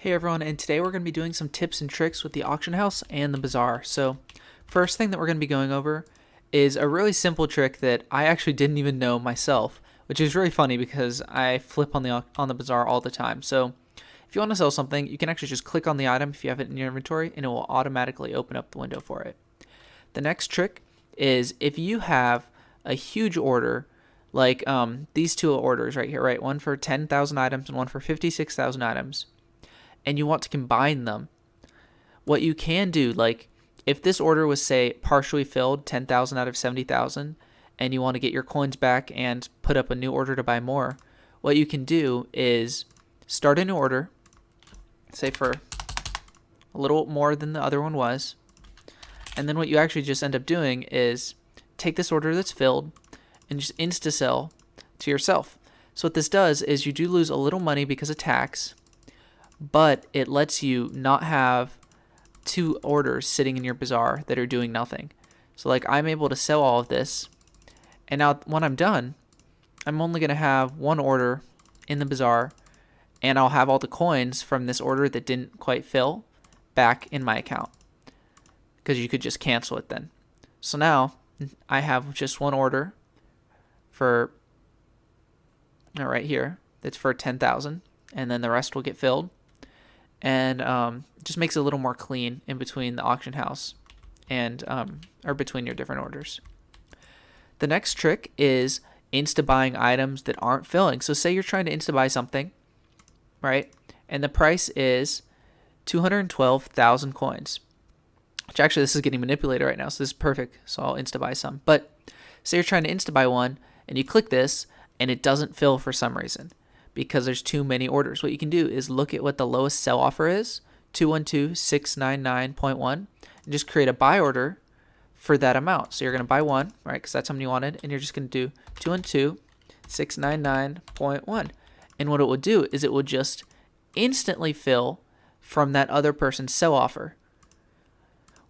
Hey everyone, and today we're going to be doing some tips and tricks with the auction house and the bazaar. So, first thing that we're going to be going over is a really simple trick that I actually didn't even know myself, which is really funny because I flip on the bazaar all the time. So, if you want to sell something, you can actually just click on the item if you have it in your inventory and it will automatically open up the window for it. The next trick is if you have a huge order like these two orders right here, right? One for 10,000 items and one for 56,000 items. And you want to combine them, what you can do, like if this order was say partially filled 10,000 out of 70,000 and you want to get your coins back and put up a new order to buy more, what you can do is start a new order, say for a little more than the other one was, and then what you actually just end up doing is take this order that's filled and just insta sell to yourself. So what this does is you do lose a little money because of tax, but it lets you not have two orders sitting in your bazaar that are doing nothing. So like I'm able to sell all of this, and now when I'm done, I'm only going to have one order in the bazaar, and I'll have all the coins from this order that didn't quite fill back in my account, because you could just cancel it then. So now I have just one order for right here that's for 10,000, and then the rest will get filled. And just makes it a little more clean in between the auction house and or between your different orders. The next trick is insta buying items that aren't filling. So say you're trying to insta buy something, right? And the price is 212,000 coins. Which actually this is getting manipulated right now, so this is perfect. So I'll insta buy some. But say you're trying to insta buy one and you click this and it doesn't fill for some reason, because there's too many orders. What you can do is look at what the lowest sell offer is, 212,699.1, and just create a buy order for that amount. So you're going to buy one, right, because that's how many you wanted, and you're just going to do 212,699.1. And what it will do is it will just instantly fill from that other person's sell offer.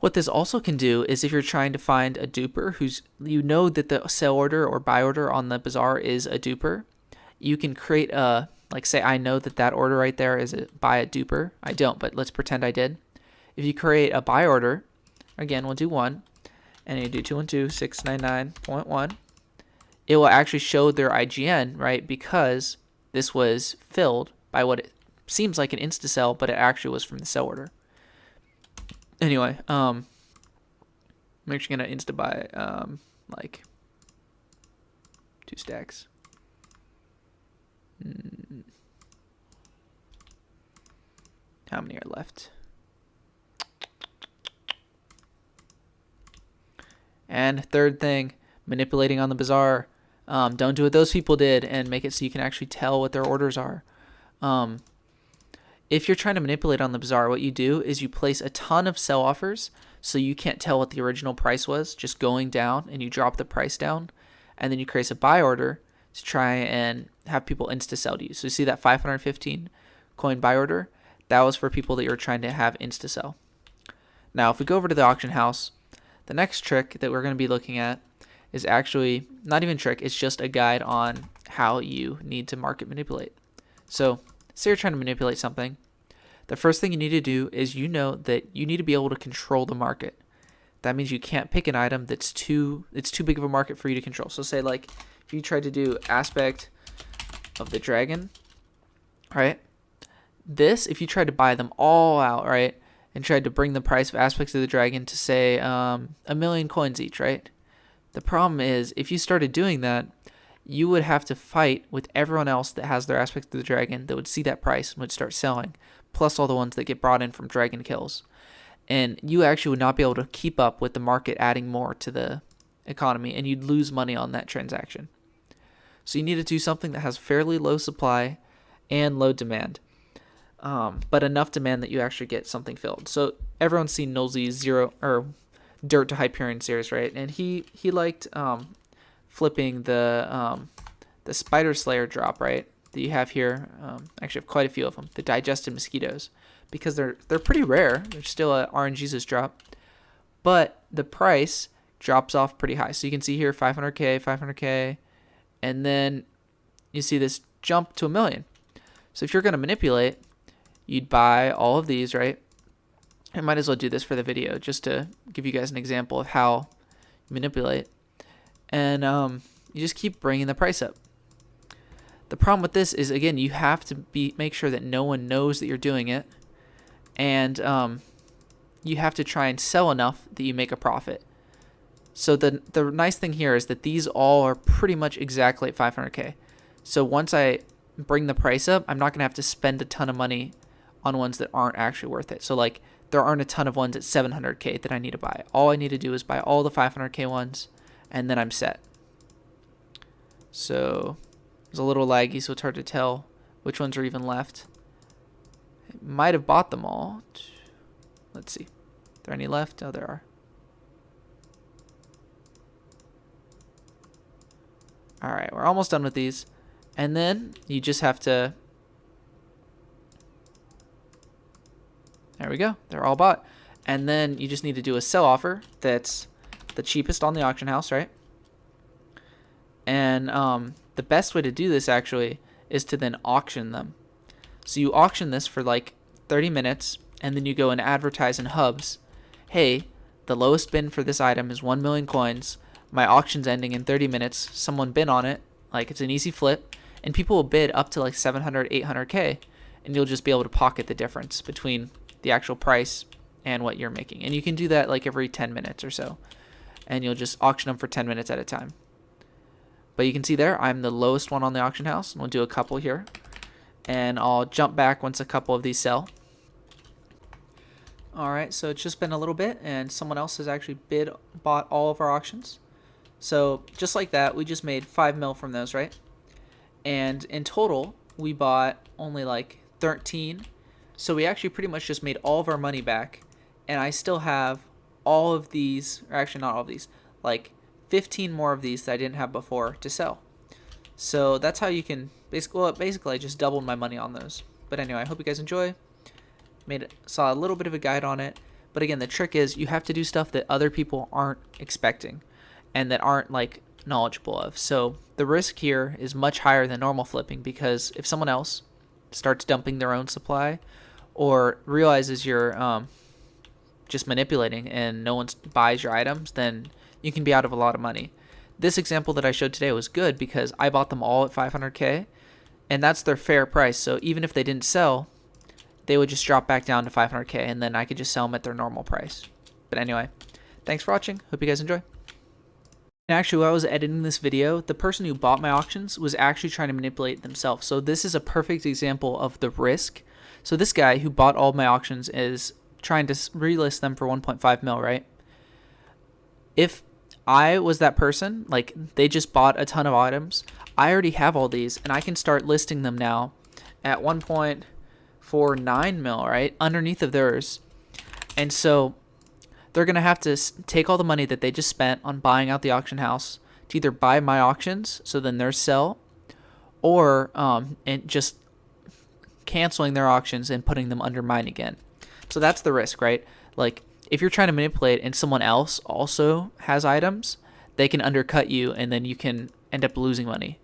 What this also can do is if you're trying to find a duper who's, you know that the sell order or buy order on the bazaar is a duper, you can create a, like say I know that order right there is buy a duper. I don't, but let's pretend I did. If you create a buy order, again, we'll do one, and you do 212,699.1, it will actually show their IGN, right? Because this was filled by what it seems like an insta sell, but it actually was from the sell order. Anyway, I'm actually gonna insta buy like 2 stacks. How many are left? And third thing, manipulating on the bazaar. Don't do what those people did and make it so you can actually tell what their orders are. If you're trying to manipulate on the bazaar, what you do is you place a ton of sell offers so you can't tell what the original price was just going down, and you drop the price down, and then you create a buy order to try and have people insta sell to you. So you see that 515 coin buy order? That was for people that you're trying to have insta sell. Now, if we go over to the auction house, the next trick that we're going to be looking at is actually not even a trick, it's just a guide on how you need to market manipulate. So say you're trying to manipulate something. The first thing you need to do is you know that you need to be able to control the market. That means you can't pick an item it's too big of a market for you to control. So say like if you tried to do aspect of the dragon, right? This, if you tried to buy them all out, right, and tried to bring the price of aspects of the dragon to say 1,000,000 coins each, right? The problem is if you started doing that, you would have to fight with everyone else that has their aspects of the dragon that would see that price and would start selling, plus all the ones that get brought in from dragon kills. And you actually would not be able to keep up with the market adding more to the economy, and you'd lose money on that transaction. So you need to do something that has fairly low supply and low demand, but enough demand that you actually get something filled. So everyone's seen Nolzy's Zero or Dirt to Hyperion series, right? And he liked flipping the Spider Slayer drop, right? That you have here. Actually, I have quite a few of them. The digested mosquitoes, because they're pretty rare. They're still a RNGesus drop, but the price drops off pretty high. So you can see here 500k, 500k, and then you see this jump to 1,000,000. So if you're going to manipulate, you'd buy all of these, right? I might as well do this for the video just to give you guys an example of how you manipulate. And you just keep bringing the price up. The problem with this is, again, you have to make sure that no one knows that you're doing it, and you have to try and sell enough that you make a profit. So the nice thing here is that these all are pretty much exactly at 500K. So once I bring the price up, I'm not going to have to spend a ton of money on ones that aren't actually worth it. So like there aren't a ton of ones at 700K that I need to buy. All I need to do is buy all the 500K ones, and then I'm set. So it's a little laggy, so it's hard to tell which ones are even left. I might have bought them all. Let's see. Are there any left? Oh, there are. Alright, we're almost done with these. And then you just have to... There we go. They're all bought. And then you just need to do a sell offer that's the cheapest on the auction house, right? And the best way to do this actually is to then auction them. So you auction this for like 30 minutes, and then you go and advertise in hubs. Hey, the lowest bin for this item is 1 million coins. My auction's ending in 30 minutes. Someone bid on it. Like, it's an easy flip. And people will bid up to like 700, 800K. And you'll just be able to pocket the difference between the actual price and what you're making. And you can do that like every 10 minutes or so. And you'll just auction them for 10 minutes at a time. But you can see there, I'm the lowest one on the auction house. And we'll do a couple here. And I'll jump back once a couple of these sell. Alright, so it's just been a little bit, and someone else has actually bought all of our auctions. So just like that, we just made 5 mil from those, right? And in total, we bought only like 13. So we actually pretty much just made all of our money back. And I still have all of these, or actually not all of these, like 15 more of these that I didn't have before to sell. So that's how you can basically I just doubled my money on those. But anyway, I hope you guys enjoy. Saw a little bit of a guide on it. But again, the trick is you have to do stuff that other people aren't expecting and that aren't like knowledgeable of. So the risk here is much higher than normal flipping, because if someone else starts dumping their own supply or realizes you're just manipulating and no one buys your items, then you can be out of a lot of money. This example that I showed today was good because I bought them all at 500K, and that's their fair price. So even if they didn't sell, they would just drop back down to 500K, and then I could just sell them at their normal price. But anyway, thanks for watching. Hope you guys enjoy. And actually, while I was editing this video, the person who bought my auctions was actually trying to manipulate themselves. So this is a perfect example of the risk. So this guy who bought all my auctions is trying to relist them for 1.5 mil, right? If I was that person, like they just bought a ton of items, I already have all these, and I can start listing them now at 1.49 mil, right, underneath of theirs. And so they're going to have to take all the money that they just spent on buying out the auction house to either buy my auctions, so then theirs sell, or and just canceling their auctions and putting them under mine again. So that's the risk, right? Like, if you're trying to manipulate and someone else also has items, they can undercut you, and then you can end up losing money.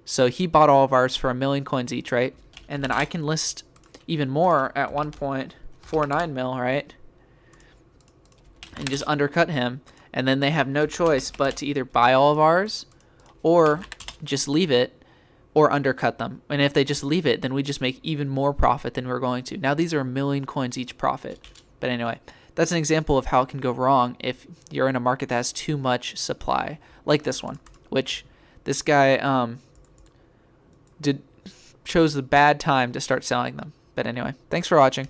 So he bought all of ours for 1 million coins each, right? And then I can list even more at 1.49 mil, right? And just undercut him, and then they have no choice but to either buy all of ours or just leave it or undercut them. And if they just leave it, then we just make even more profit than we're going to. Now these are 1 million coins each profit. But anyway, that's an example of how it can go wrong if you're in a market that has too much supply, like this one, which this guy chose the bad time to start selling them. But anyway, thanks for watching.